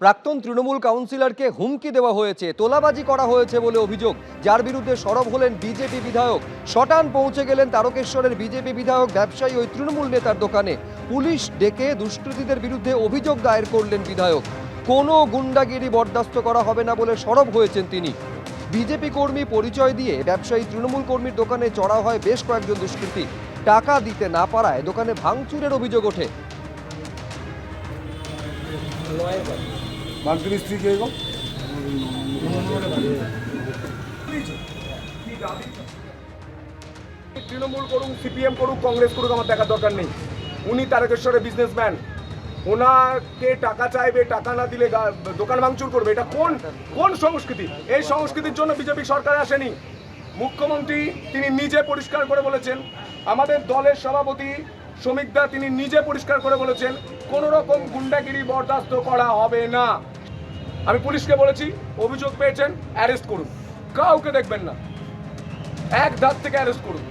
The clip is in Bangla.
প্রাক্তন তৃণমূল কাউন্সিলরকে হুমকি দেওয়া হয়েছে, তোলাবাজি করা হয়েছে বলে অভিযোগ, যার বিরুদ্ধে সরব হলেন বিজেপি বিধায়ক। শটান পৌঁছে গেলেন তারকেশ্বরের বিজেপি বিধায়ক ব্যবসায়ী ওই তৃণমূল নেতার দোকানে। পুলিশ ডেকে দুষ্কৃতীদের বিরুদ্ধে অভিযোগ দায়ের করলেন বিধায়ক। কোনো গুন্ডাগিরি বরদাস্ত করা হবে না বলে সরব হয়েছেন তিনি। বিজেপি কর্মী পরিচয় দিয়ে ব্যবসায়ী তৃণমূল কর্মীর দোকানে চড়া হয় বেশ কয়েকজন দুষ্কৃতী। টাকা দিতে না পারায় দোকানে ভাঙচুরের অভিযোগ ওঠে। মান্ত্রী স্ত্রী কে গো? তৃণমূল করুক, সিপিএম করুক, কংগ্রেস করুক, আমার দেখার দরকার নেই। উনি তারকেশ্বরের বিজনেসম্যান, ওনাকে টাকা চাইবে, টাকা না দিলে দোকান ভাঙচুর করবে। এটা কোন সংস্কৃতি? এই সংস্কৃতির জন্য বিজেপি সরকার আসেনি। মুখ্যমন্ত্রী তিনি নিজে পরিষ্কার করে বলেছেন, আমাদের দলের সভাপতি শ্রমিক দা তিনি নিজে পরিষ্কার করে বলেছেন, কোনো রকম গুন্ডাগিরি বরদাস্ত করা হবে না। আমি পুলিশকে বলেছি, অভিযোগ পেয়েছেন, অ্যারেস্ট করুন, কাউকে দেখবেন না, এক ধাপ থেকে অ্যারেস্ট করুন।